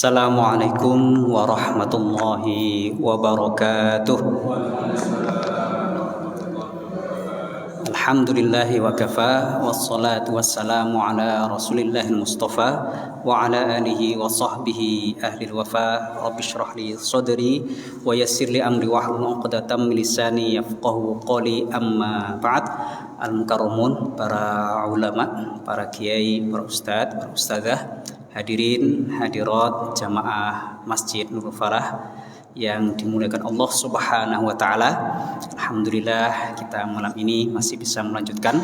Assalamualaikum warahmatullahi wabarakatuh. Alhamdulillahi wa kafa, wassalatu wassalamu ala rasulillahil mustafa wa ala alihi wa sahbihi ahlil wafa. Rabbi shrah li sadri wa yassir li amri wahlul 'uqdatam min lisani yafqahu qawli. Amma ba'd. Al-mukarramun, para ulama, para kiai, para ustadz, para ustadzah, hadirin hadirat jamaah Masjid Nurul Farah yang dimuliakan Allah Subhanahu wa taala. Alhamdulillah kita malam ini masih bisa melanjutkan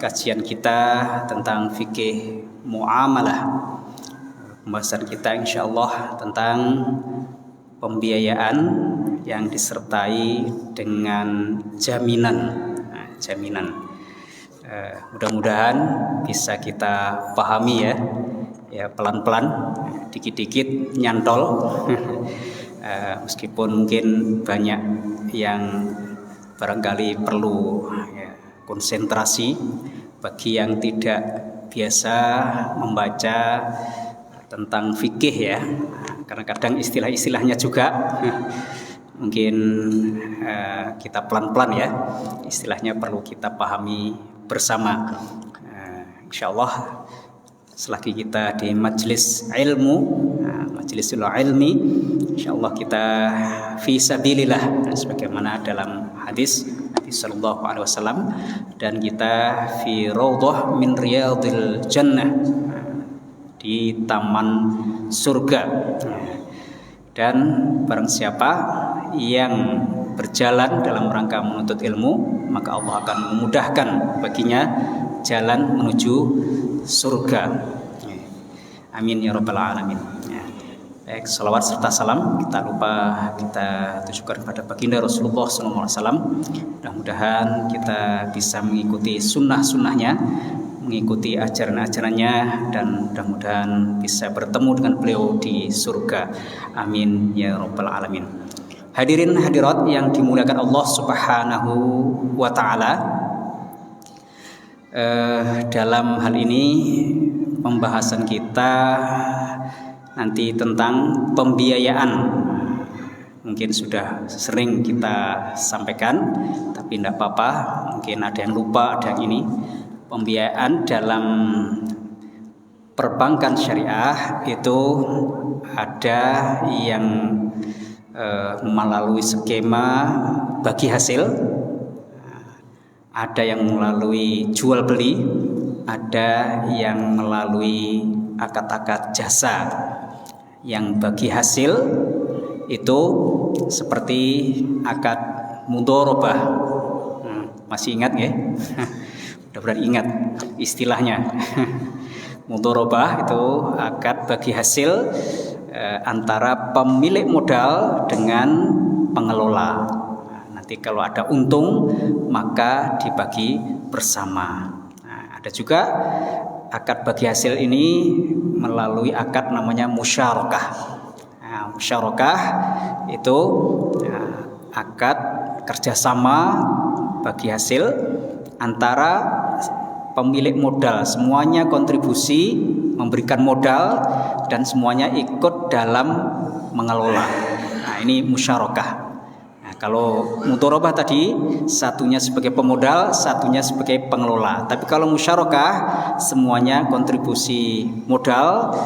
kajian kita tentang fikih muamalah. Pembahasan kita insyaallah tentang pembiayaan yang disertai dengan jaminan. Mudah-mudahan bisa kita pahami ya pelan-pelan, dikit-dikit nyantol. Meskipun mungkin banyak yang barangkali perlu konsentrasi bagi yang tidak biasa membaca tentang fikih ya, karena kadang istilah-istilahnya juga mungkin kita pelan-pelan ya, istilahnya perlu kita pahami bersama. Insyaallah selagi kita di majelis ilmu, majlisul ilmi, insyaallah kita fi sabilillah, sebagaimana dalam hadis Nabi sallallahu alaihi wasallam, dan kita fi raudhah min riyadil jannah, di taman surga. Dan barang siapa yang berjalan dalam rangka menuntut ilmu, maka Allah akan memudahkan baginya jalan menuju surga. Amin ya rabbal alamin. Baik, salawat serta salam kita tujukan pada baginda Rasulullah SAW. Mudah-mudahan kita bisa mengikuti sunnah-sunnahnya, mengikuti ajaran-ajarannya, dan mudah-mudahan bisa bertemu dengan beliau di surga. Amin ya rabbal alamin. Hadirin hadirat yang dimuliakan Allah Subhanahu wa taala, dalam hal ini pembahasan kita nanti tentang pembiayaan. Mungkin sudah sering kita sampaikan, tapi tidak apa-apa, mungkin ada yang lupa, ada yang ini. Pembiayaan dalam perbankan syariah itu ada yang melalui skema bagi hasil, ada yang melalui jual beli, ada yang melalui akad-akad jasa. Yang bagi hasil itu seperti akad mudharabah. Masih ingat ya? Mudah-mudahan ingat istilahnya. Mudharabah itu akad bagi hasil antara pemilik modal dengan pengelola. Nanti kalau ada untung maka dibagi bersama. Ada juga akad bagi hasil ini melalui akad namanya musyarakah. Musyarakah itu akad kerjasama bagi hasil antara pemilik modal, semuanya kontribusi memberikan modal dan semuanya ikut dalam mengelola. Ini musyarakah. Kalau mudharabah tadi satunya sebagai pemodal, satunya sebagai pengelola. Tapi kalau musyarakah semuanya kontribusi modal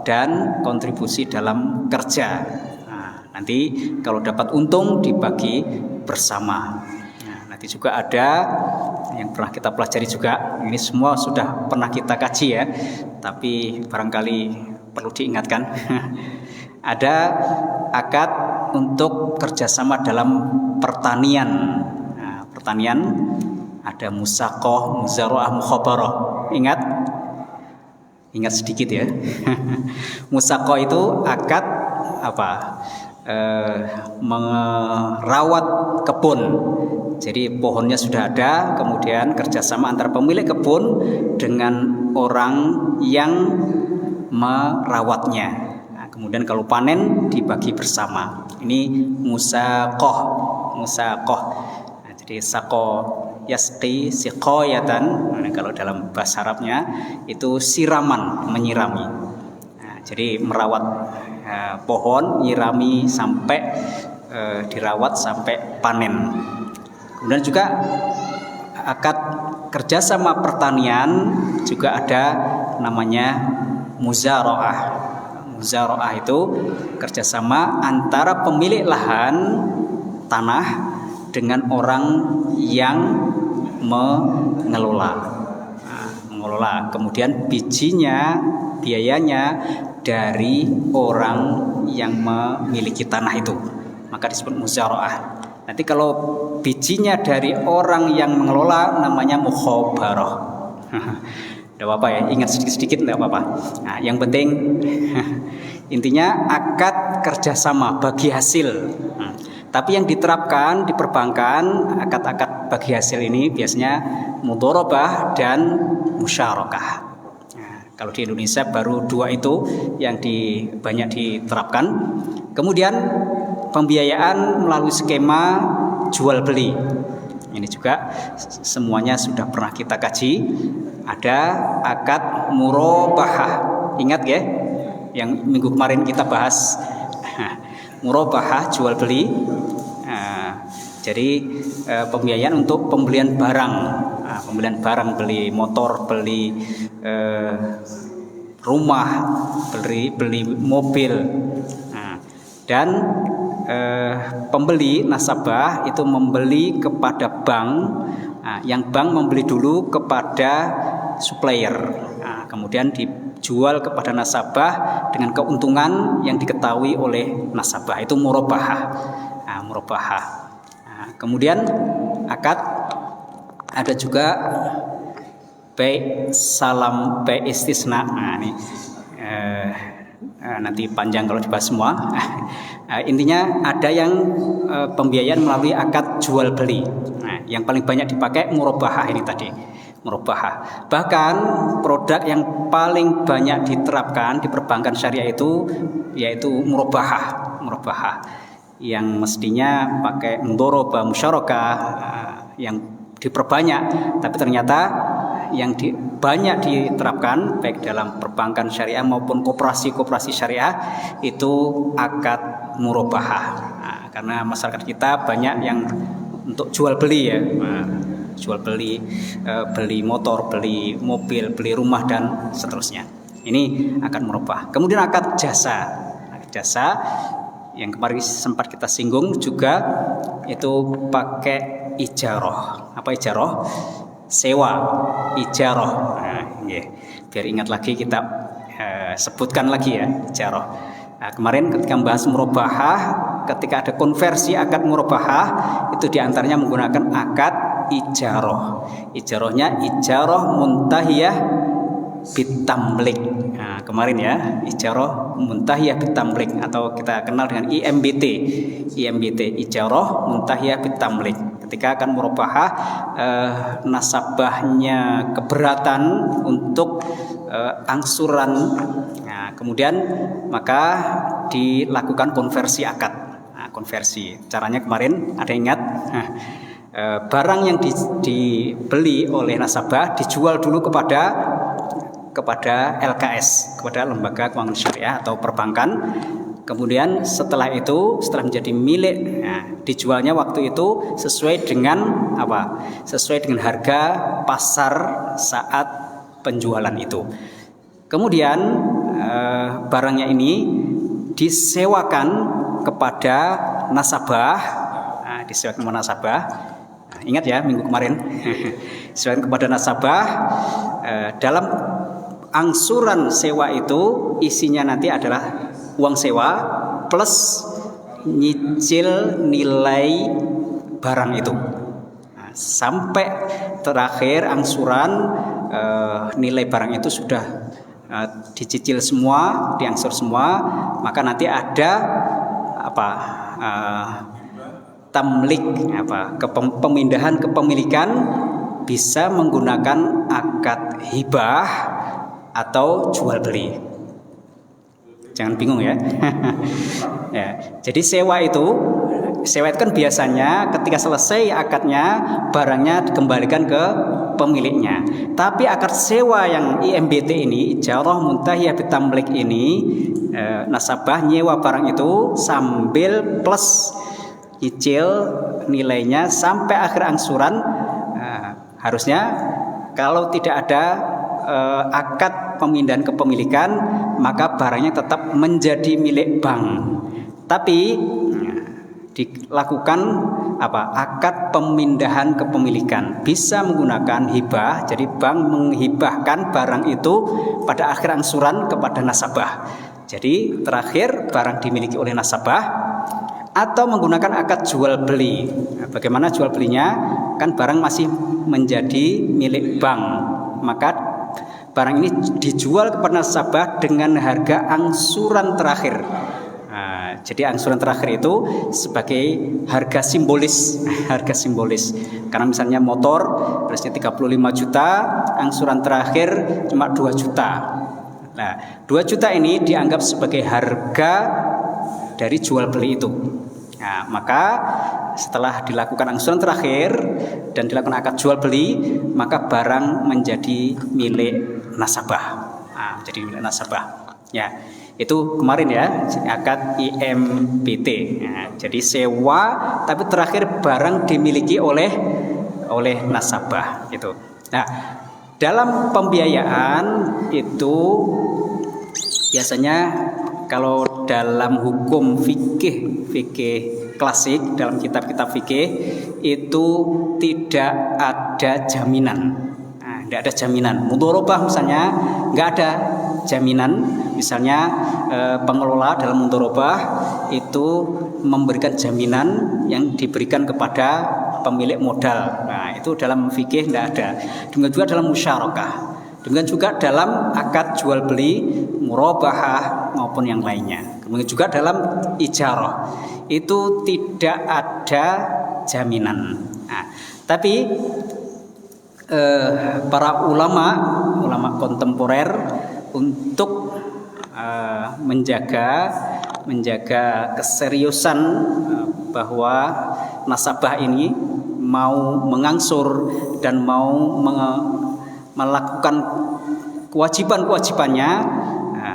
dan kontribusi dalam kerja. Nanti kalau dapat untung dibagi bersama. Nanti juga ada yang pernah kita pelajari juga. Ini semua sudah pernah kita kaji ya, tapi barangkali perlu diingatkan. Ada akad untuk kerjasama dalam pertanian. Pertanian ada musaqah, muzara'ah, mukhabarah. Ingat sedikit ya. Musaqah itu akad merawat kebun. Jadi pohonnya sudah ada, kemudian kerjasama antara pemilik kebun dengan orang yang merawatnya. Kemudian kalau panen dibagi bersama. Ini musaqah. Jadi saqo yasqi siqayatan. Kalau dalam bahasa Arabnya itu siraman, menyirami. Jadi merawat pohon, nyirami sampai dirawat sampai panen. Kemudian juga akad kerjasama pertanian juga ada namanya muzaraah. Muzaraah itu kerjasama antara pemilik lahan tanah dengan orang yang mengelola. Kemudian bijinya, biayanya dari orang yang memiliki tanah itu, maka disebut muzaraah. Nanti kalau bijinya dari orang yang mengelola namanya mukhabarah. Tidak apa-apa ya, ingat sedikit-sedikit tidak apa-apa. Nah, yang penting intinya akad kerjasama bagi hasil. Tapi yang diterapkan di perbankan akad-akad bagi hasil ini biasanya mudharabah dan musyarakah. Nah, kalau di Indonesia baru dua itu yang banyak diterapkan. Kemudian pembiayaan melalui skema jual beli. Ini juga semuanya sudah pernah kita kaji. Ada akad murabahah. Ingat ya? Yang minggu kemarin kita bahas. Murabahah jual beli. Jadi pembiayaan untuk pembelian barang. Pembelian barang, beli motor, beli rumah, beli mobil. Dan pembeli nasabah itu membeli kepada bank, yang bank membeli dulu kepada supplier, kemudian dijual kepada nasabah dengan keuntungan yang diketahui oleh nasabah, itu murabahah. Kemudian akad ada juga bai salam, bai istisna. Ini nanti panjang kalau dibahas semua. Intinya ada yang pembiayaan melalui akad jual beli. Yang paling banyak dipakai murabahah ini tadi, murabahah. Bahkan produk yang paling banyak diterapkan di perbankan syariah itu yaitu murabahah. Yang mestinya pakai mudharabah musyarakah yang diperbanyak, tapi ternyata yang banyak diterapkan baik dalam perbankan syariah maupun koperasi syariah itu akad murabahah. Karena masyarakat kita banyak yang untuk jual beli ya, jual beli, beli motor, beli mobil, beli rumah dan seterusnya. Ini akad murabahah. Kemudian akad jasa. Jasa yang kemarin sempat kita singgung juga itu pakai ijarah. Apa ijarah? Sewa, ijarah. Biar ingat lagi kita sebutkan lagi ya ijarah. Kemarin ketika membahas murabahah, ketika ada konversi akad murabahah itu diantaranya menggunakan akad ijarah. Ijarahnya ijarah muntahiyah bitamlik. Kemarin ya, ijarah muntahiyah bitamlik atau kita kenal dengan IMBT. Ijarah muntahiyah bitamlik. Ketika akan murabahah, nasabahnya keberatan untuk angsuran, kemudian maka dilakukan konversi akad. Konversi caranya kemarin ada ingat? Barang yang dibeli oleh nasabah dijual dulu kepada LKS, kepada lembaga keuangan syariah atau perbankan. Kemudian setelah menjadi milik, dijualnya waktu itu sesuai dengan apa? Sesuai dengan harga pasar saat penjualan itu. Kemudian barangnya ini disewakan kepada nasabah, disewakan kepada nasabah. Ingat ya minggu kemarin, disewakan kepada nasabah. Dalam angsuran sewa itu isinya nanti adalah uang sewa plus nyicil nilai barang itu. Sampai terakhir angsuran nilai barang itu sudah dicicil semua, diangsur semua, maka nanti ada tamlik, pemindahan kepemilikan bisa menggunakan akad hibah atau jual beli. Jangan bingung ya. Ya, jadi sewa itu kan biasanya ketika selesai akadnya barangnya dikembalikan ke pemiliknya. Tapi akad sewa yang IMBT ini, ijarah muntahiyah bitamlik ini, nasabah nyewa barang itu sambil plus cicil nilainya sampai akhir angsuran. Harusnya kalau tidak ada akad pemindahan kepemilikan, maka barangnya tetap menjadi milik bank. Tapi dilakukan akad pemindahan kepemilikan, bisa menggunakan hibah. Jadi bank menghibahkan barang itu pada akhir angsuran kepada nasabah. Jadi terakhir barang dimiliki oleh nasabah, atau menggunakan akad jual beli. Bagaimana jual belinya? Kan barang masih menjadi milik bank, maka barang ini dijual kepada nasabah dengan harga angsuran terakhir. Jadi angsuran terakhir itu sebagai harga simbolis, harga simbolis. Karena misalnya motor harusnya 35 juta, angsuran terakhir cuma 2 juta. Nah, 2 juta ini dianggap sebagai harga dari jual beli itu. Nah, maka setelah dilakukan angsuran terakhir dan dilakukan akad jual beli, maka barang menjadi milik nasabah. Jadi milik nasabah. Ya. Itu kemarin ya, akad IMBT. Nah, jadi sewa tapi terakhir barang dimiliki oleh nasabah gitu. Nah, dalam pembiayaan itu biasanya kalau dalam hukum fikih klasik, dalam kitab-kitab fikih itu tidak ada jaminan. Tidak ada jaminan. Mudharabah misalnya nggak ada jaminan. Misalnya pengelola dalam mudharabah itu memberikan jaminan yang diberikan kepada pemilik modal. Nah, itu dalam fikih tidak ada. Demikian juga dalam musyarakah. Demikian juga dalam akad jual beli, murabahah maupun yang lainnya. Demikian juga dalam ijarah. Itu tidak ada jaminan. Nah, tapi para ulama kontemporer untuk menjaga keseriusan bahwa nasabah ini mau mengangsur dan mau melakukan kewajiban-kewajibannya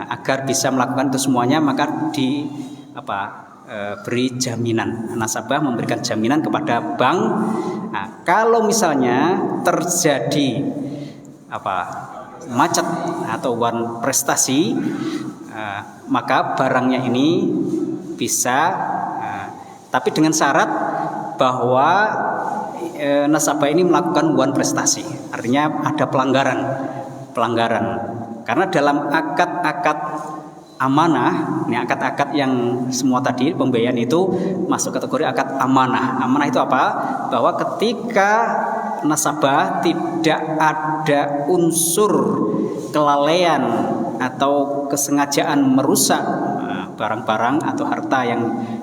agar bisa melakukan itu semuanya, maka beri jaminan. Nasabah memberikan jaminan kepada bank. Nah, kalau misalnya terjadi macet atau wan prestasi, maka barangnya ini bisa, tapi dengan syarat bahwa nasabah ini melakukan wan prestasi, artinya ada pelanggaran. Karena dalam akad-akad amanah, ini akad-akad yang semua tadi pembiayaan itu masuk kategori akad amanah. Amanah itu apa? Bahwa ketika nasabah tidak ada unsur kelalaian atau kesengajaan merusak barang-barang atau harta yang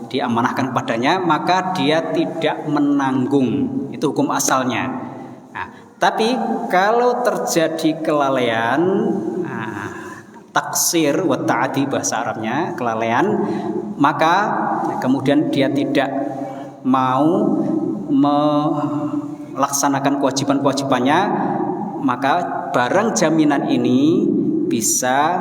diamanahkan padanya, maka dia tidak menanggung. Itu hukum asalnya. Nah, tapi kalau terjadi kelalaian, taksir wa ta'adi bahasa Arabnya, kelalaian, maka kemudian dia tidak mau melaksanakan kewajiban-kewajibannya, maka barang jaminan ini bisa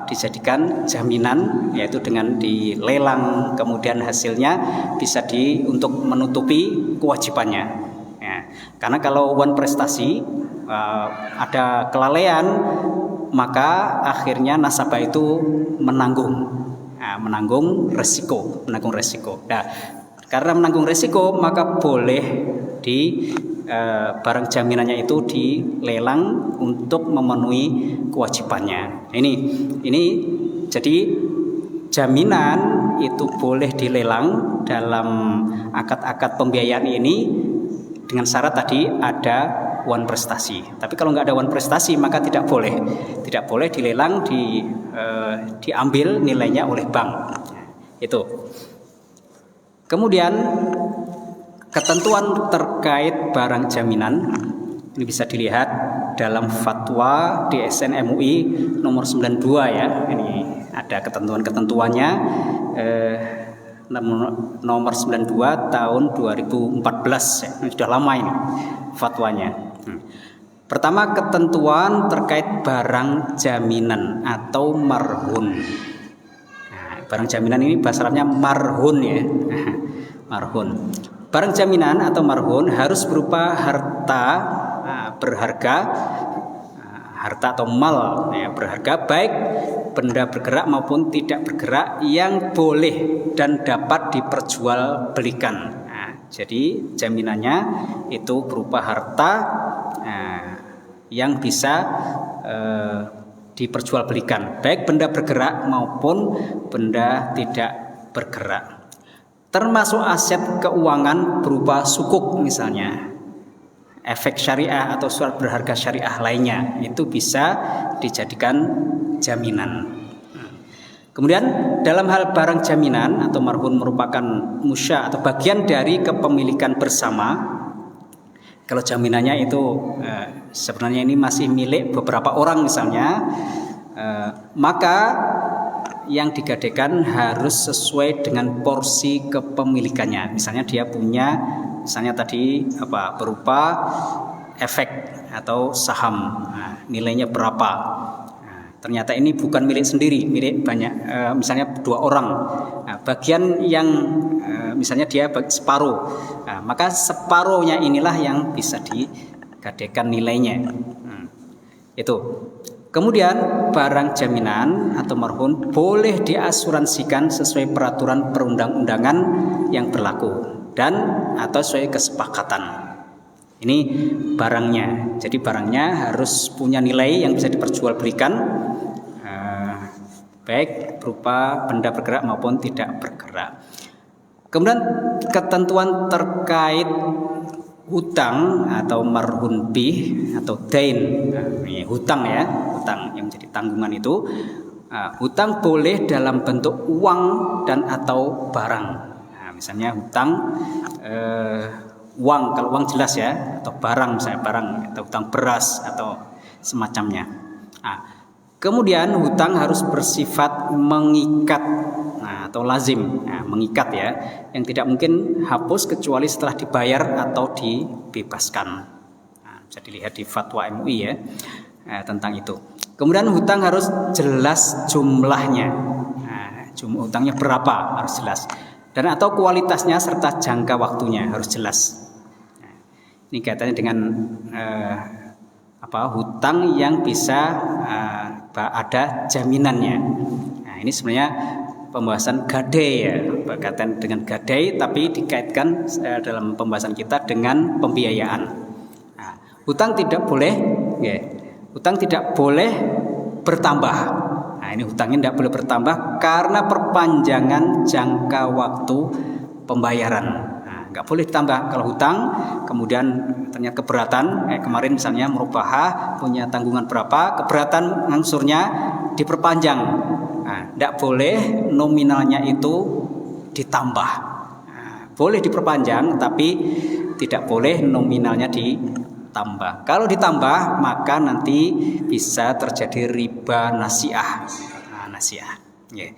dijadikan jaminan, yaitu dengan dilelang, kemudian hasilnya bisa untuk menutupi kewajibannya. Ya, karena kalau wan prestasi ada kelalaian, maka akhirnya nasabah itu menanggung resiko. Nah, karena menanggung resiko, maka boleh barang jaminannya itu dilelang untuk memenuhi kewajibannya. Ini jadi jaminan itu boleh dilelang dalam akad-akad pembiayaan ini dengan syarat tadi ada wan prestasi. Tapi kalau nggak ada wan prestasi, maka tidak boleh dilelang, diambil nilainya oleh bank. Itu. Kemudian ketentuan terkait barang jaminan ini bisa dilihat dalam fatwa DSN MUI nomor 92 ya. Ini ada ketentuan-ketentuannya. nomor 92 tahun 2014 ya. Sudah lama ini fatwanya. Pertama, ketentuan terkait barang jaminan atau marhun. Nah, barang jaminan ini bahasa Arabnya marhun ya. Marhun. Barang jaminan atau marhun harus berupa harta berharga, harta atau mal ya, berharga, baik benda bergerak maupun tidak bergerak, yang boleh dan dapat diperjualbelikan. Nah, jadi jaminannya itu berupa harta yang bisa diperjualbelikan, baik benda bergerak maupun benda tidak bergerak. Termasuk aset keuangan berupa sukuk misalnya, efek syariah atau surat berharga syariah lainnya, itu bisa dijadikan jaminan. Kemudian dalam hal barang jaminan atau marhun merupakan musya atau bagian dari kepemilikan bersama. Kalau jaminannya itu sebenarnya ini masih milik beberapa orang misalnya, maka yang digadaikan harus sesuai dengan porsi kepemilikannya. Misalnya dia punya, misalnya tadi berupa efek atau saham, nilainya berapa. Ternyata ini bukan milik sendiri, milik banyak, misalnya 2 orang. Bagian yang misalnya dia separuh, maka separuhnya inilah yang bisa digadaikan nilainya. Itu. Kemudian barang jaminan atau marhun boleh diasuransikan sesuai peraturan perundang-undangan yang berlaku dan atau sesuai kesepakatan. Ini barangnya. Jadi barangnya harus punya nilai yang bisa diperjualbelikan, baik berupa benda bergerak maupun tidak bergerak. Kemudian ketentuan terkait hutang atau marhun bih atau dain. Ini hutang ya, hutang yang menjadi tanggungan itu. Hutang boleh dalam bentuk uang dan atau barang. Misalnya hutang uang, kalau uang jelas ya, atau barang, misalnya barang atau hutang beras atau semacamnya. Kemudian hutang harus bersifat mengikat atau lazim, mengikat ya, yang tidak mungkin hapus kecuali setelah dibayar atau dibebaskan. Bisa dilihat di fatwa MUI ya tentang itu. Kemudian hutang harus jelas jumlahnya, jumlah hutangnya berapa harus jelas, dan atau kualitasnya serta jangka waktunya harus jelas. Ini kaitannya dengan hutang yang bisa ada jaminannya. Nah, ini sebenarnya pembahasan gadai ya, berkaitan dengan gadai, tapi dikaitkan dalam pembahasan kita dengan pembiayaan. Nah, hutang tidak boleh, ya, hutang tidak boleh bertambah. Nah, ini hutangnya tidak boleh bertambah karena perpanjangan jangka waktu pembayaran. Nggak boleh ditambah. Kalau hutang kemudian ternyata keberatan, kemarin misalnya merubah punya tanggungan berapa, keberatan ngangsurnya diperpanjang, nggak boleh nominalnya itu ditambah. Boleh diperpanjang tapi tidak boleh nominalnya ditambah. Kalau ditambah maka nanti bisa terjadi riba nasiah. Nasiah. Yeah.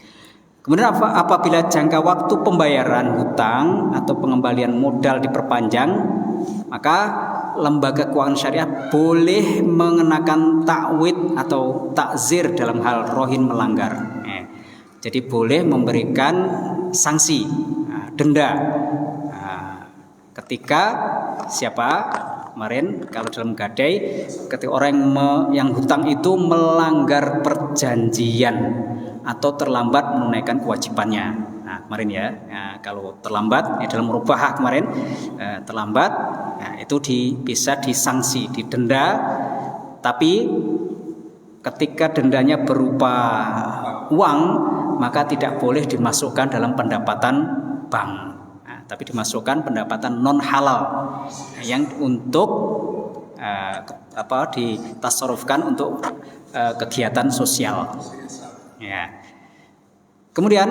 Kemudian apabila jangka waktu pembayaran hutang atau pengembalian modal diperpanjang, maka lembaga keuangan syariah boleh mengenakan takwid atau takzir dalam hal rohin melanggar. Jadi boleh memberikan sanksi, denda. Ketika siapa? Kemarin kalau dalam gadai, ketika orang yang hutang itu melanggar perjanjian atau terlambat menunaikan kewajibannya. Nah, kemarin ya, kalau terlambat dalam merubah kemarin terlambat, itu bisa disanksi, didenda. Tapi ketika dendanya berupa uang, maka tidak boleh dimasukkan dalam pendapatan bank, tapi dimasukkan pendapatan non halal yang untuk ditasarufkan untuk kegiatan sosial. Ya. Kemudian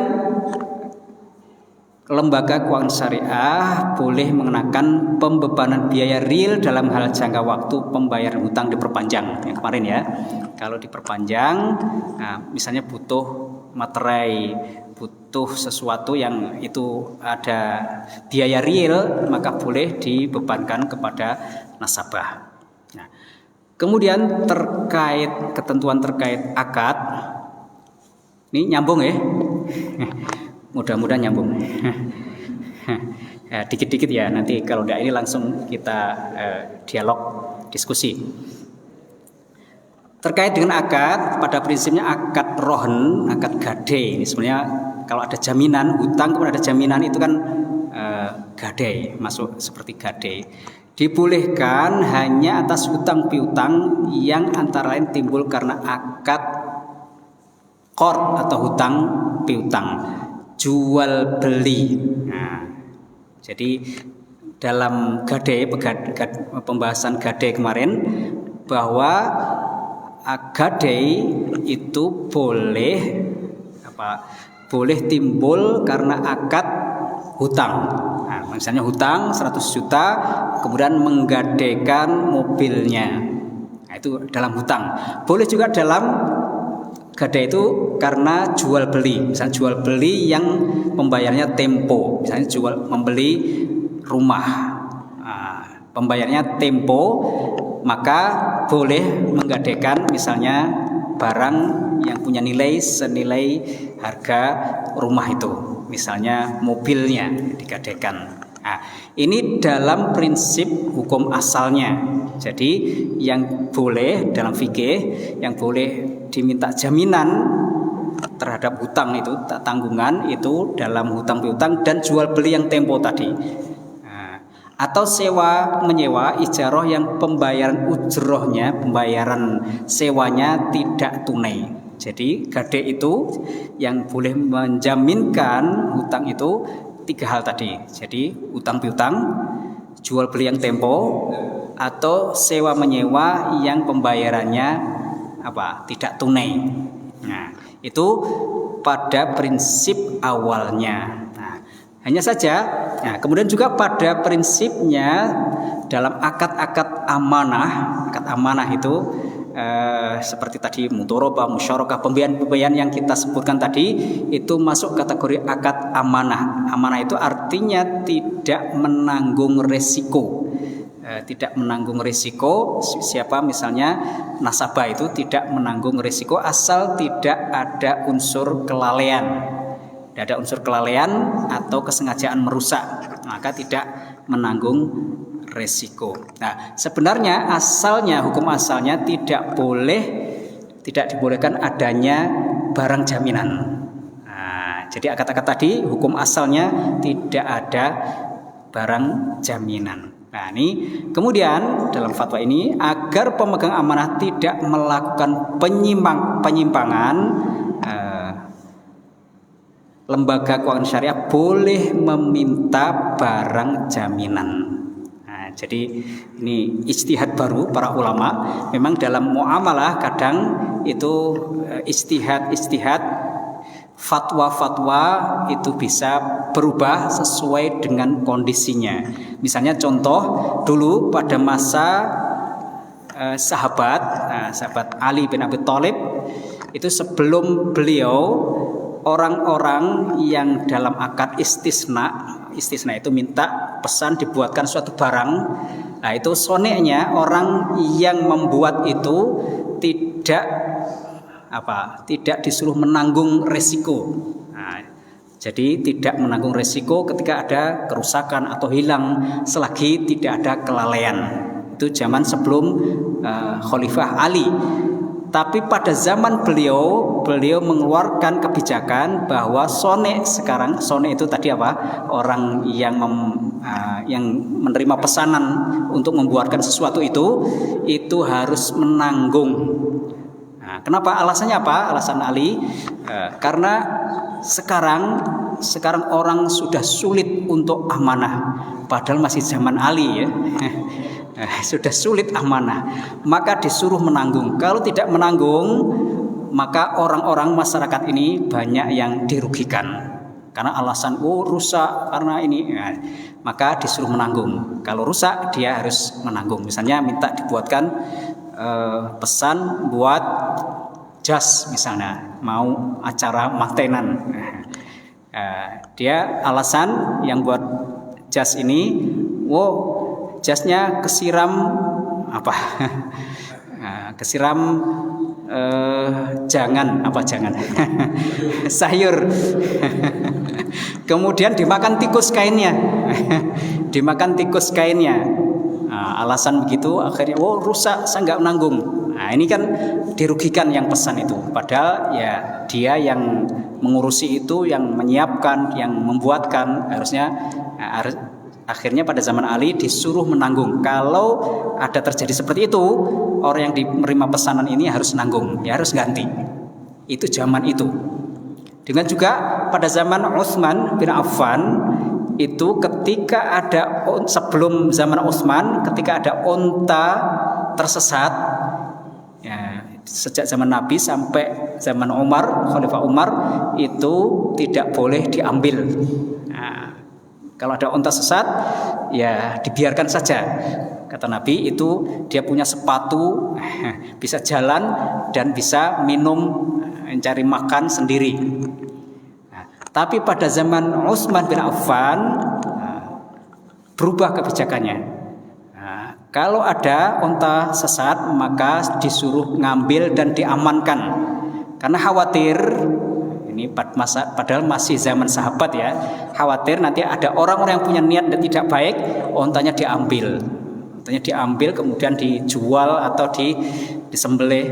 lembaga keuangan syariah boleh mengenakan pembebanan biaya real dalam hal jangka waktu pembayaran hutang diperpanjang. Yang kemarin ya, kalau diperpanjang, misalnya butuh materai butuh sesuatu yang itu ada biaya real, maka boleh dibebankan kepada nasabah. Nah, kemudian ketentuan terkait akad, ini nyambung ya, mudah-mudahan nyambung. Ya, dikit-dikit ya, nanti kalau tidak ini langsung kita dialog, diskusi. Terkait dengan akad, pada prinsipnya akad rohen, akad gade, ini sebenarnya kalau ada jaminan, hutang kemudian ada jaminan itu kan gade, masuk seperti gade. Dibolehkan hanya atas hutang piutang yang antara lain timbul karena akad qard atau hutang piutang, jual beli. Nah, jadi dalam gade, pembahasan gade kemarin, bahwa gade itu boleh timbul karena akad hutang. Nah, misalnya hutang 100 juta kemudian menggadekan mobilnya. Nah, itu dalam hutang. Boleh juga dalam gade itu karena jual beli. Misalnya jual beli yang pembayarnya tempo. Misalnya membeli rumah. Nah, pembayarnya tempo, maka boleh menggadekan misalnya barang yang punya nilai senilai harga rumah itu, misalnya mobilnya digadekan. Nah, ini dalam prinsip hukum asalnya. Jadi yang boleh dalam fikih, yang boleh diminta jaminan terhadap hutang itu, tanggungan itu dalam hutang piutang dan jual beli yang tempo tadi. Atau sewa menyewa ijarah yang pembayaran ujrohnya, pembayaran sewanya tidak tunai. Jadi gade itu yang boleh menjaminkan hutang itu 3 hal tadi. Jadi hutang piutang, jual beli yang tempo, atau sewa menyewa yang pembayarannya tidak tunai. Nah, itu pada prinsip awalnya. Hanya saja, nah, kemudian juga pada prinsipnya dalam akad-akad amanah itu seperti tadi mudharabah, musyarakah, pembayaran yang kita sebutkan tadi itu masuk kategori akad amanah. Amanah itu artinya tidak menanggung resiko. Tidak menanggung resiko, siapa misalnya nasabah itu tidak menanggung resiko asal tidak ada unsur kelalaian. Tidak ada unsur kelalaian atau kesengajaan merusak, maka tidak menanggung resiko. Nah, sebenarnya hukum asalnya tidak dibolehkan adanya barang jaminan. Nah, jadi akad-akad tadi hukum asalnya tidak ada barang jaminan. Nah, ini kemudian dalam fatwa ini agar pemegang amanah tidak melakukan penyimpangan, lembaga keuangan syariah boleh meminta barang jaminan. Nah, jadi ini ijtihad baru para ulama. Memang dalam muamalah kadang itu ijtihad fatwa-fatwa itu bisa berubah sesuai dengan kondisinya. Misalnya contoh dulu pada masa sahabat Ali bin Abi Thalib itu, sebelum beliau, orang-orang yang dalam akad istisna itu minta pesan dibuatkan suatu barang. Nah, itu soneknya orang yang membuat itu tidak disuruh menanggung resiko. Nah, jadi tidak menanggung resiko ketika ada kerusakan atau hilang selagi tidak ada kelalaian. Itu zaman sebelum Khalifah Ali. Tapi pada zaman beliau mengeluarkan kebijakan bahwa sonek itu tadi orang yang menerima pesanan untuk membuatkan sesuatu itu harus menanggung. Nah, kenapa? Alasannya apa? Alasan Ali, karena sekarang orang sudah sulit untuk amanah, padahal masih zaman Ali ya. Sudah sulit amanah, maka disuruh menanggung. Kalau tidak menanggung, maka orang-orang masyarakat ini banyak yang dirugikan karena alasan rusak karena ini, maka disuruh menanggung. Kalau rusak dia harus menanggung. Misalnya minta dibuatkan pesan buat jas, misalnya mau acara mantenan. Dia alasan yang buat jas ini, jasnya kesiram apa? Kesiram jangan sayur. Kemudian dimakan tikus kainnya. Dimakan tikus kainnya. Alasan begitu akhirnya rusak, saya nggak menanggung. Ini kan dirugikan yang pesan itu. Padahal ya dia yang mengurusi itu, yang menyiapkan, yang membuatkan, akhirnya pada zaman Ali disuruh menanggung. Kalau ada terjadi seperti itu, orang yang menerima pesanan ini harus nanggung, ya harus ganti. Itu zaman itu. Dengan juga pada zaman Utsman bin Affan itu ketika ada, sebelum zaman Utsman, ketika ada unta tersesat, ya, sejak zaman Nabi sampai zaman Umar, Khalifah Umar, itu tidak boleh diambil. Kalau ada unta sesat, ya dibiarkan saja. Kata Nabi, itu dia punya sepatu, bisa jalan dan bisa minum, mencari makan sendiri. Tapi pada zaman Utsman bin Affan berubah kebijakannya. Kalau ada unta sesat, maka disuruh ngambil dan diamankan. Karena khawatir, ini padahal masih zaman sahabat ya, khawatir nanti ada orang-orang yang punya niat dan tidak baik, untanya diambil. Untanya diambil kemudian dijual atau disembelih.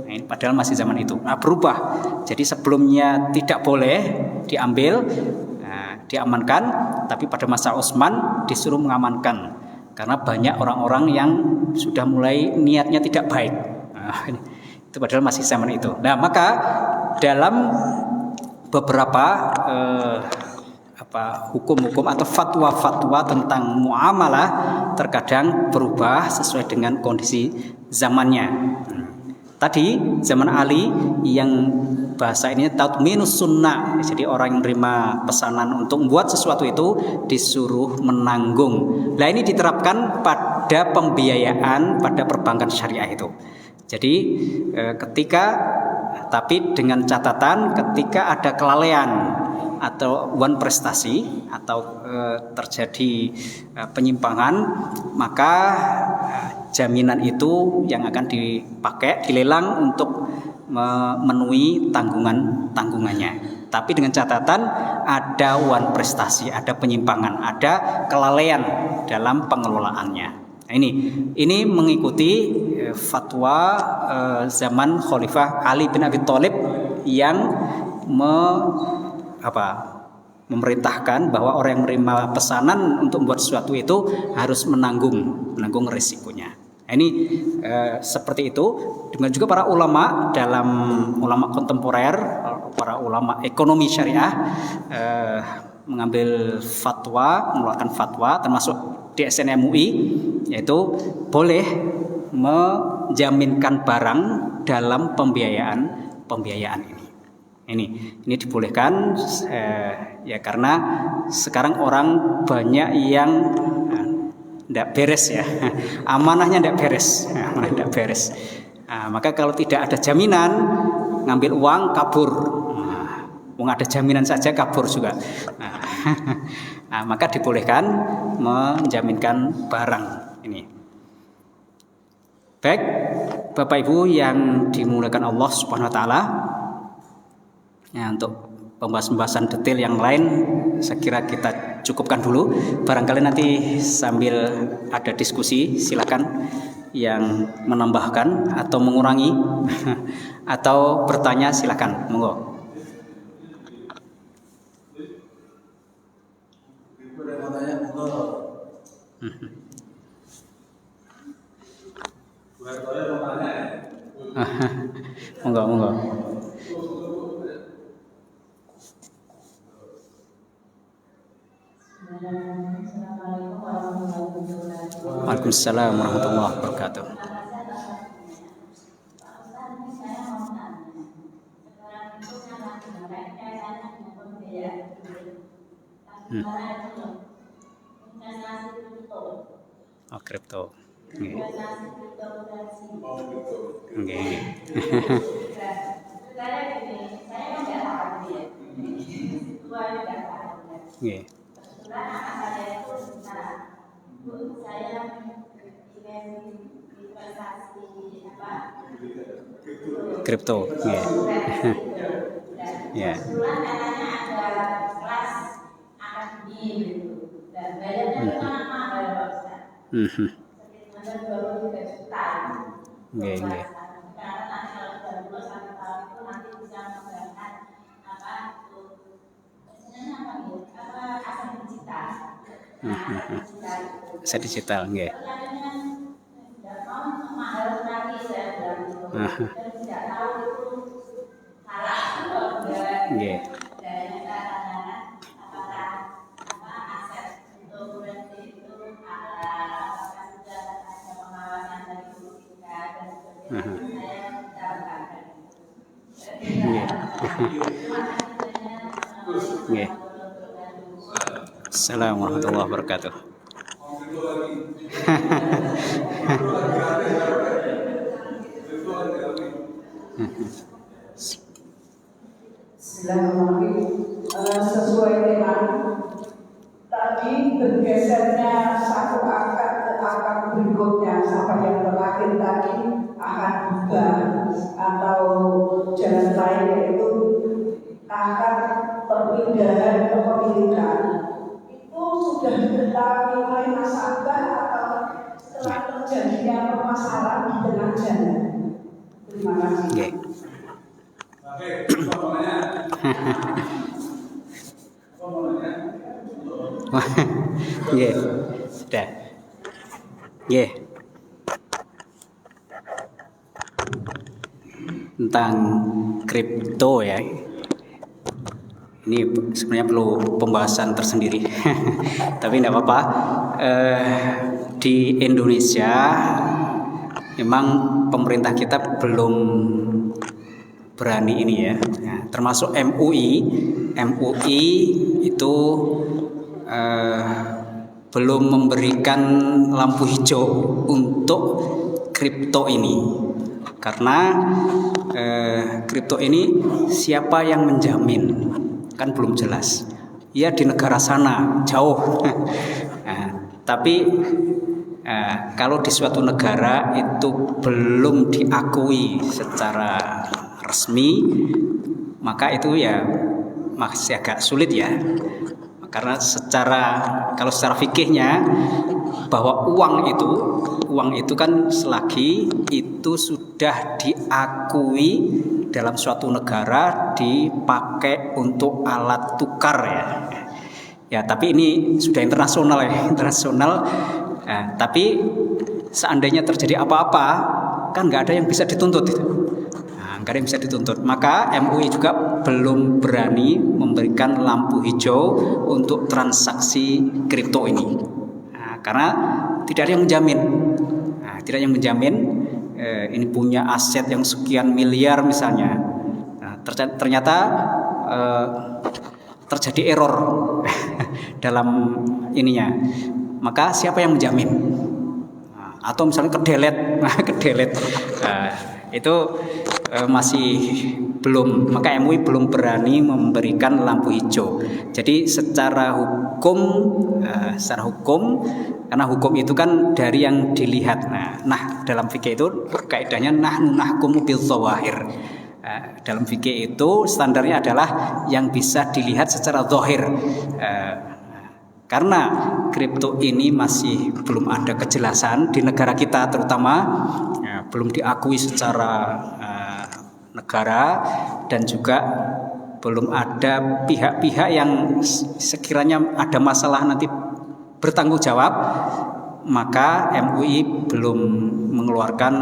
Ini padahal masih zaman itu. Berubah. Jadi sebelumnya tidak boleh diambil, diamankan, tapi pada masa Utsman disuruh mengamankan. Karena banyak orang-orang yang sudah mulai niatnya tidak baik. Itu padahal masih zaman itu. Nah, maka dalam beberapa hukum-hukum atau fatwa-fatwa tentang muamalah terkadang berubah sesuai dengan kondisi zamannya. Tadi zaman Ali yang bahasa ini tatminus sunnah, jadi orang yang menerima pesanan untuk membuat sesuatu itu disuruh menanggung. Nah, ini diterapkan pada pembiayaan pada perbankan syariah itu. Jadi tapi dengan catatan ketika ada kelalaian atau prestasi atau terjadi penyimpangan, maka jaminan itu yang akan dipakai dilelang untuk memenuhi tanggungannya. Tapi dengan catatan ada prestasi, ada penyimpangan, ada kelalaian dalam pengelolaannya. Nah, ini mengikuti fatwa zaman Khalifah Ali bin Abi Thalib yang memerintahkan bahwa orang yang menerima pesanan untuk membuat sesuatu itu harus menanggung risikonya. Ini seperti itu. Dengan juga para ulama dalam ulama kontemporer, para ulama ekonomi syariah mengeluarkan fatwa termasuk di SNMUI, yaitu boleh menjaminkan barang dalam pembiayaan ini. Ini dibolehkan ya karena sekarang orang banyak yang tidak beres ya, amanahnya tidak beres. Maka kalau tidak ada jaminan, ngambil uang kabur. Ada jaminan saja kabur juga. Maka dibolehkan menjaminkan barang ini. Baik, Bapak Ibu yang dimuliakan Allah Subhanahu wa taala. Ya, untuk pembahasan detail yang lain saya kira kita cukupkan dulu. Barangkali nanti sambil ada diskusi silakan yang menambahkan atau mengurangi atau bertanya silakan, monggo. Monggo. Waalaikumsalam warahmatullahi wabarakatuh. Kripto. Nggih. Saya Nggih. Kebetulan anak saya itu Bu, saya ingin investasi Kripto. Nggih. Ya. Kebetulan katanya ada kelas akademi gitu. Dan bayarnya itu kan mahal Pak Ustaz. Sekitar 23 juta. Nggih. Karena nanti kalau sudah lulus 1 tahun itu nanti bisa menggunakan aset digital. Aset digital, nggih. Tidak mau mahal sekali saya bilang itu. Dan tidak tahu itu halal atau enggak. Nggih. Dan kadang-kadang apakah aset untuk berarti itu halal, apakah sudah ada pengawasan dari OJK dan sebagainya. Saya mencatatkan. Nggih. Assalamualaikum warahmatullahi wabarakatuh. Bismillahirrahmanirrahim. Sesuai tema tadi bergesernya satu akad ke akad berikutnya sampai yang terakhir tadi akad hibah atau jalan lain yaitu akad perpindahan kepemilikan. Itu sudah diketahui oleh nasabah atau setelah terjadinya permasalahan di tengah jalan. Terima kasih. Nggih. Nggih. Sudah. Nggih. Tentang kripto ya. Ini sebenarnya perlu pembahasan tersendiri. Tapi tidak apa-apa. Di Indonesia memang pemerintah kita belum berani ini ya. Nah, termasuk MUI itu belum memberikan lampu hijau untuk kripto ini. Karena kripto ini siapa yang menjamin? Kan belum jelas. Ya di negara sana jauh. Nah, tapi kalau di suatu negara itu belum diakui secara resmi, maka itu ya masih agak sulit ya. Karena kalau secara fikihnya bahwa uang itu kan selagi itu sudah diakui dalam suatu negara dipakai untuk alat tukar ya. Ya, tapi ini sudah internasional ya, tapi seandainya terjadi apa-apa kan nggak ada yang bisa dituntut itu. Nggak ada yang bisa dituntut. Maka MUI juga belum berani memberikan lampu hijau untuk transaksi kripto ini. Karena tidak ada yang menjamin. Tidak ada yang menjamin ini punya aset yang sekian miliar misalnya. Ternyata terjadi error dalam ininya. Maka siapa yang menjamin? Atau misalnya kedelet. Itu masih belum, maka MUI belum berani memberikan lampu hijau. Jadi secara hukum karena hukum itu kan dari yang dilihat. Nah dalam fikih itu kaidahnya nahnu nahkumu bil dzawahir. Dalam fikih itu standarnya adalah yang bisa dilihat secara zahir. Karena kripto ini masih belum ada kejelasan di negara kita terutama, belum diakui secara negara, dan juga belum ada pihak-pihak yang sekiranya ada masalah nanti bertanggung jawab, maka MUI belum mengeluarkan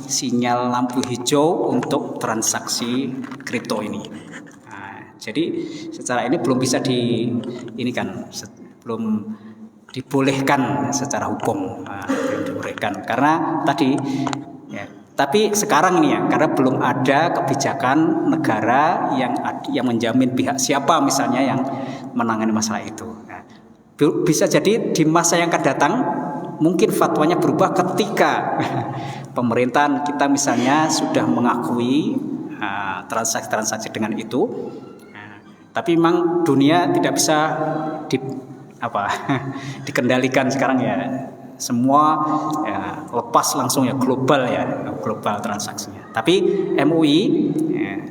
sinyal lampu hijau untuk transaksi kripto ini. Jadi secara ini belum bisa belum dibolehkan secara hukum, belum dibolehkan karena tadi ya. Tapi sekarang ini ya, karena belum ada kebijakan negara yang menjamin pihak siapa misalnya yang menangani masalah itu. Bisa jadi di masa yang akan datang mungkin fatwanya berubah ketika pemerintahan kita misalnya sudah mengakui transaksi-transaksi dengan itu. Tapi memang dunia tidak bisa dikendalikan sekarang ya. Semua ya, lepas langsung ya, global transaksinya. Tapi MUI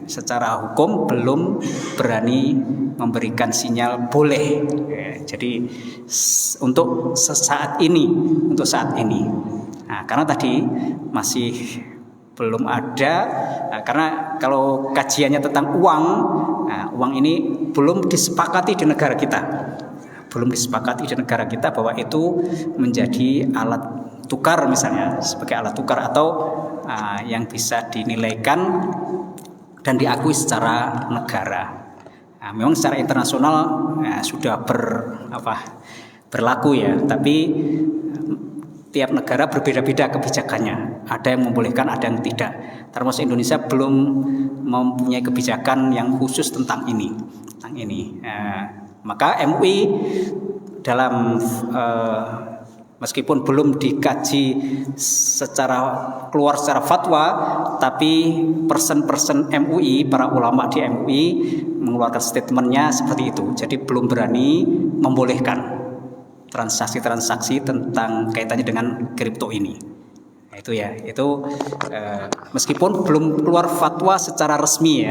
secara hukum belum berani memberikan sinyal boleh. Jadi untuk saat ini, karena tadi masih belum ada, karena kalau kajiannya tentang uang ini belum disepakati di negara kita. Bahwa itu menjadi alat tukar misalnya, sebagai alat tukar atau yang bisa dinilaikan dan diakui secara negara. Memang secara internasional sudah berlaku ya, tapi tiap negara berbeda-beda kebijakannya. Ada yang membolehkan, ada yang tidak. Termasuk Indonesia belum mempunyai kebijakan yang khusus tentang ini. Maka MUI dalam meskipun belum dikaji keluar secara fatwa, tapi person MUI, para ulama di MUI mengeluarkan statementnya seperti itu. Jadi belum berani membolehkan transaksi-transaksi tentang kaitannya dengan kripto ini. Meskipun belum keluar fatwa secara resmi,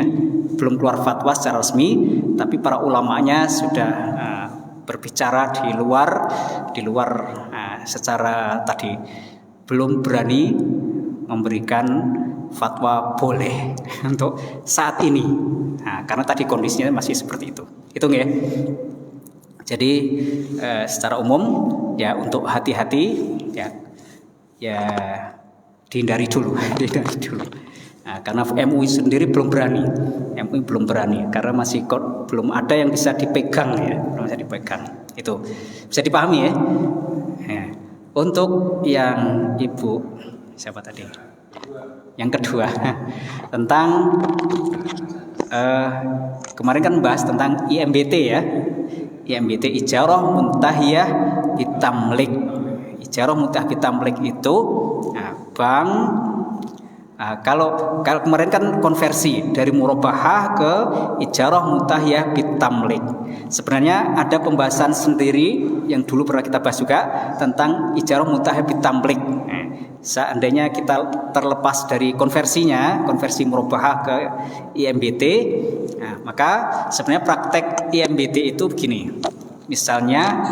tapi para ulamanya sudah berbicara di luar secara tadi belum berani memberikan fatwa boleh untuk saat ini. Karena tadi kondisinya masih seperti itu. Itu ya. Jadi secara umum ya, untuk hati-hati ya dihindari dulu. Karena MUI sendiri belum berani karena masih belum ada yang bisa dipegang ya, Itu bisa dipahami ya. Untuk yang Ibu siapa tadi? Yang kedua tentang kemarin kan bahas tentang IMBT ya. IMBT, Ijarah Muntahiyah Bitamlik. Ijarah Muntahiyah Bitamlik itu bank. Kalau kemarin kan konversi dari murabahah ke Ijarah Muntahiyah Bitamlik. Sebenarnya ada pembahasan sendiri yang dulu pernah kita bahas juga tentang Ijarah Muntahiyah Bitamlik. Seandainya kita terlepas dari konversi murabahah ke IMBT, maka sebenarnya praktek IMBT itu begini. Misalnya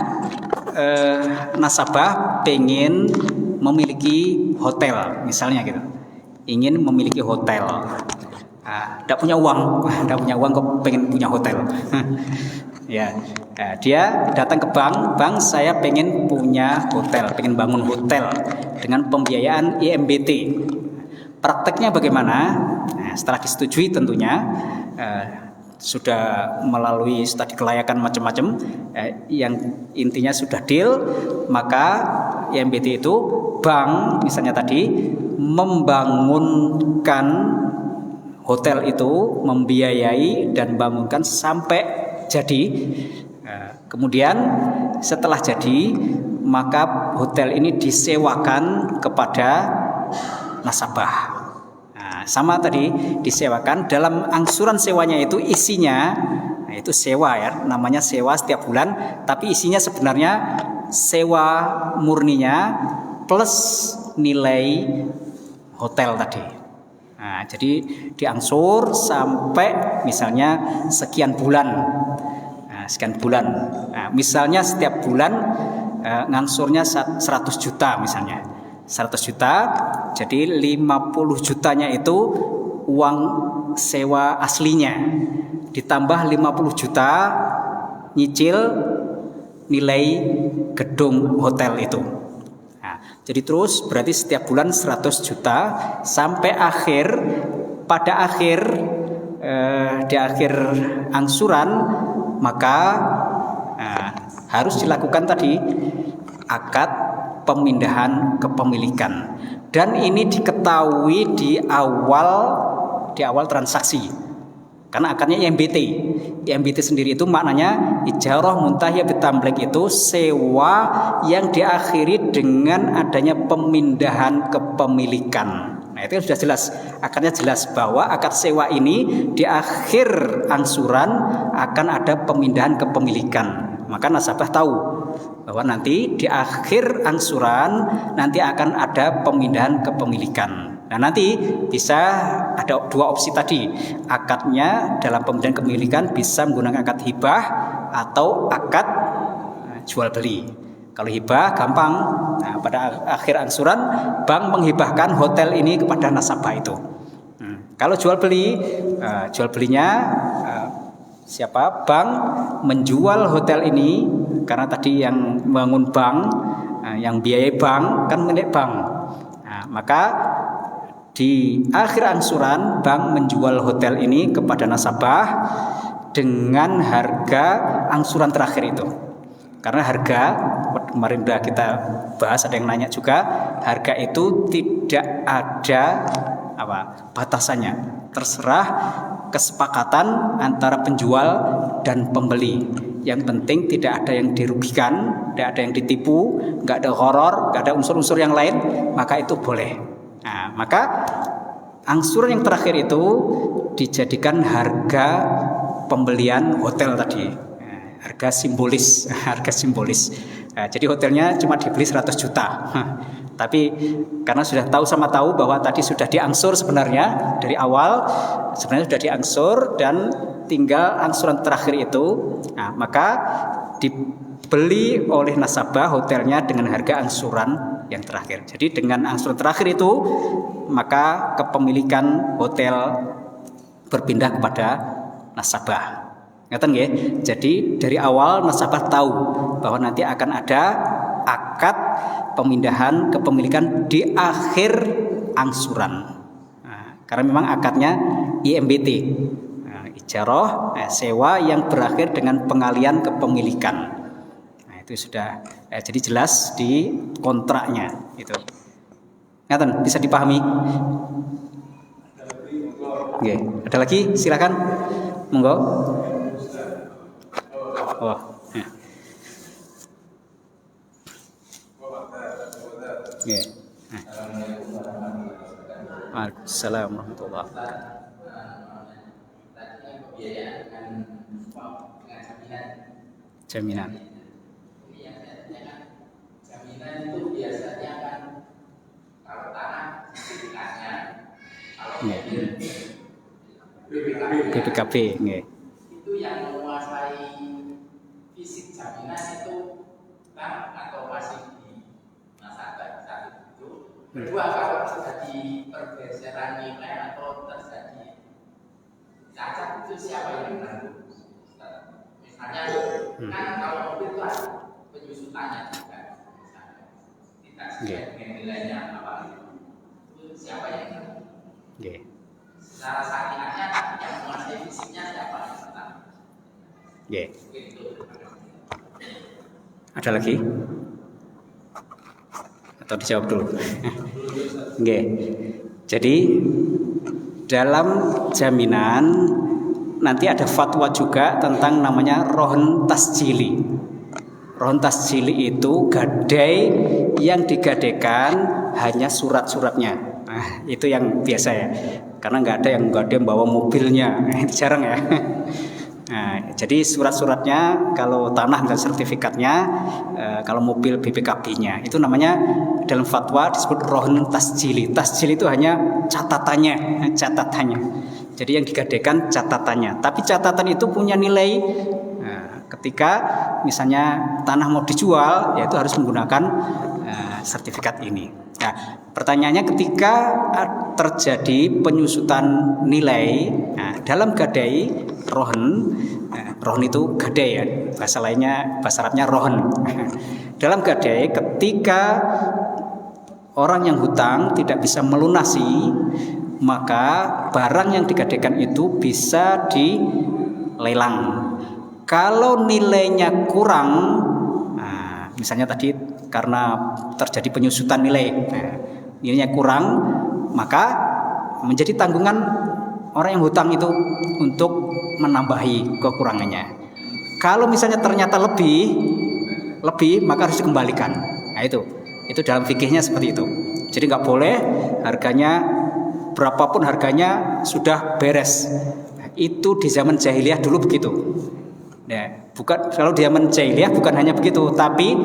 nasabah pengen memiliki hotel, misalnya gitu. Ingin memiliki hotel, tidak punya uang kok pengen punya hotel. Dia datang ke bank, saya pengen punya hotel, pengen bangun hotel dengan pembiayaan IMBT. Prakteknya bagaimana? Setelah disetujui tentunya, sudah melalui studi kelayakan macam-macam, yang intinya sudah deal, maka IMBT itu bank misalnya tadi membangunkan hotel itu, membiayai dan bangunkan sampai jadi. Kemudian setelah jadi, maka hotel ini disewakan kepada nasabah. Sama tadi disewakan, dalam angsuran sewanya itu isinya, itu sewa ya, namanya sewa setiap bulan, tapi isinya sebenarnya sewa murninya plus nilai hotel tadi. Jadi diangsur sampai misalnya sekian bulan. Misalnya setiap bulan ngangsurnya 100 juta misalnya. 100 juta, jadi 50 jutanya itu uang sewa aslinya. Ditambah 50 juta nyicil nilai gedung hotel itu. Jadi terus berarti setiap bulan 100 juta sampai di akhir angsuran, maka harus dilakukan tadi akad pemindahan kepemilikan, dan ini diketahui di awal transaksi, karena akadnya IMBT sendiri itu maknanya Ijarah Muntahiyah Bitamlik, itu sewa yang diakhiri dengan adanya pemindahan kepemilikan. Nah, itu sudah jelas, akarnya jelas bahwa akad sewa ini di akhir angsuran akan ada pemindahan kepemilikan. Maka nasabah tahu bahwa nanti di akhir angsuran nanti akan ada pemindahan kepemilikan. Nah, nanti bisa ada dua opsi tadi. Akadnya dalam pemindahan kepemilikan bisa menggunakan akad hibah atau akad jual beli. Kalau hibah gampang. Nah, pada akhir angsuran bank menghibahkan hotel ini kepada nasabah itu. Kalau jual beli, jual belinya siapa? Bank menjual hotel ini karena tadi yang bangun bank, yang biayai bank kan milik bank. Nah, maka di akhir angsuran bank menjual hotel ini kepada nasabah dengan harga angsuran terakhir itu. Karena harga kemarin sudah kita bahas, ada yang nanya juga, harga itu tidak ada batasannya, terserah kesepakatan antara penjual dan pembeli. Yang penting tidak ada yang dirugikan, tidak ada yang ditipu, nggak ada horor, nggak ada unsur-unsur yang lain, maka itu boleh. Nah, maka angsuran yang terakhir itu dijadikan harga pembelian hotel tadi. Harga simbolis. Jadi hotelnya cuma dibeli 100 juta. Tapi karena sudah tahu bahwa tadi sudah diangsur sebenarnya dari awal, sebenarnya sudah diangsur dan tinggal angsuran terakhir itu, nah, maka dibeli oleh nasabah hotelnya dengan harga angsuran yang terakhir. Jadi dengan angsuran terakhir itu, maka kepemilikan hotel berpindah kepada nasabah. Ngeten nggih. Jadi dari awal nasabah tahu bahwa nanti akan ada akad pemindahan kepemilikan di akhir angsuran. Nah, karena memang akadnya IMBT, ijarah sewa yang berakhir dengan pengalian kepemilikan. Nah, itu sudah jadi jelas di kontraknya itu. Ngeten, bisa dipahami? Oke, ada lagi? Silakan. Monggo. Oh, ya. Yeah. Waalaikumsalam warahmatullahi wabarakatuh. Jaminan. Jaminan itu biasanya kan kalau tanah sertifikatnya, kalau BPKB, itu yang menguasai fisik jaminan itu bank atau masih di nasabah saat itu. Kedua, kalau terjadi pergeseran nilai atau terjadi cacat, itu siapa yang menanggung? Misalnya kan kalau mobil itu ada penyusutannya juga, misalnya tidak sesuai dengan nilainya apa itu siapa yang menanggung? Secara syariatnya yang menguasai fisiknya siapa yang menanggung? Ada lagi? Atau dijawab dulu? Jadi dalam jaminan nanti ada fatwa juga tentang namanya rohon tasjili. Rohon tasjili itu gadai yang digadaikan hanya surat-suratnya. Nah, itu yang biasa ya. Karena nggak ada yang gadai bawa mobilnya, itu jarang ya. Nah, jadi surat-suratnya, kalau tanah dan sertifikatnya, kalau mobil BPKB-nya, itu namanya dalam fatwa disebut rohun tasjili. Tasjili itu hanya catatannya. Jadi yang digadaikan catatannya. Tapi catatan itu punya nilai. Nah, ketika misalnya tanah mau dijual, yaitu harus menggunakan sertifikat ini. Nah, pertanyaannya ketika terjadi penyusutan nilai, nah, dalam gadai rohon, rohon itu gadai ya, bahasa lainnya, bahasa Arabnya rohon. Dalam gadai, ketika orang yang hutang tidak bisa melunasi, maka barang yang digadaikan itu bisa dilelang. Kalau nilainya kurang, nah, misalnya tadi karena terjadi penyusutan nilai, nilainya kurang, maka menjadi tanggungan orang yang hutang itu untuk menambahi kekurangannya. Kalau misalnya ternyata lebih, maka harus dikembalikan. Nah, itu dalam fikihnya seperti itu. Jadi nggak boleh harganya berapapun harganya sudah beres. Itu di zaman jahiliyah dulu begitu. Ya, bukan kalau di zaman jahiliyah bukan hanya begitu, tapi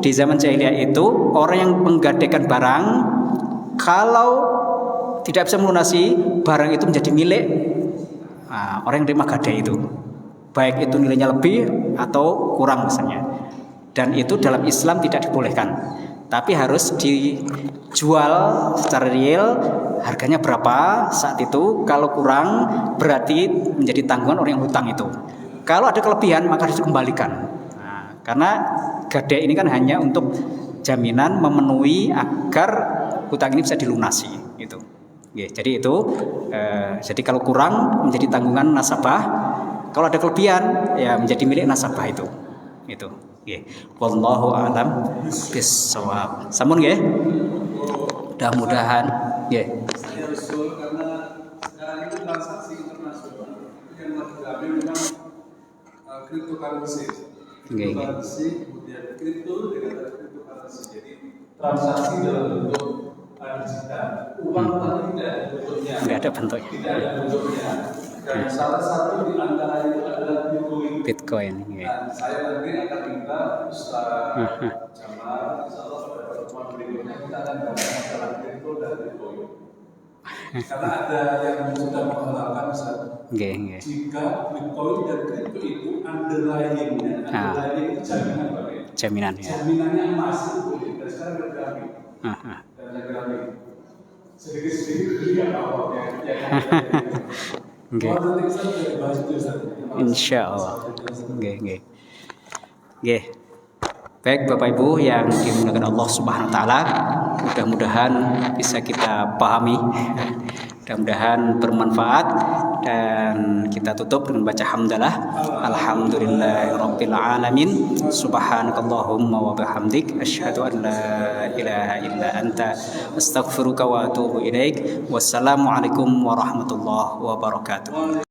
di zaman jahiliyah itu orang yang menggadaikan barang kalau tidak bisa melunasi barang itu menjadi milik orang yang terima gadai itu, baik itu nilainya lebih atau kurang misalnya. Dan itu dalam Islam tidak dibolehkan, tapi harus dijual secara real, harganya berapa saat itu. Kalau kurang berarti menjadi tanggungan orang yang hutang itu. Kalau ada kelebihan maka harus dikembalikan. Karena gadai ini kan hanya untuk jaminan memenuhi agar hutang ini bisa dilunasi gitu. Jadi itu jadi kalau kurang menjadi tanggungan nasabah, kalau ada kelebihan ya menjadi milik nasabah itu. Itu. Wallahu a'lam bissawab. Sampun nggih? Mudah-mudahan nggih. Saya usul karena sekarang itu transaksi internasional yang mengalami memang cryptocurrency. Cryptocurrency kemudian kripto dengan cryptocurrency. Jadi transaksi dalam bentuk digital. Uang tadi tidak ada bentuknya. Tidak ada bentuknya. Tidak ada bentuknya. Dan salah satu di antara itu adalah Bitcoin. Bitcoin. Nah, saya nanti akan minta Ustaz Jamal, insya Allah pada pertemuan berikutnya kita akan bahas masalah kripto dan Bitcoin. Karena ada yang sudah menghalalkan Ustaz. Jika Bitcoin dan kripto itu underlying-nya, underlying itu jaminan Pak. Jaminan ya. Jaminannya emas itu boleh. Dan sekarang bergami. Dan bergami. Sedikit-sedikit beli apa-apa ya. Insya Allah. Baik Bapak Ibu yang dimuliakan Allah Subhanahu Wa Taala, mudah-mudahan bisa kita pahami, mudah-mudahan bermanfaat, dan kita tutup dengan baca hamdalah. Alhamdulillahirabbil alamin. Subhanakallahumma wa bihamdik asyhadu an la ilaha illa anta astaghfiruka wa atubu ilaik. Wassalamualaikum warahmatullahi wabarakatuh.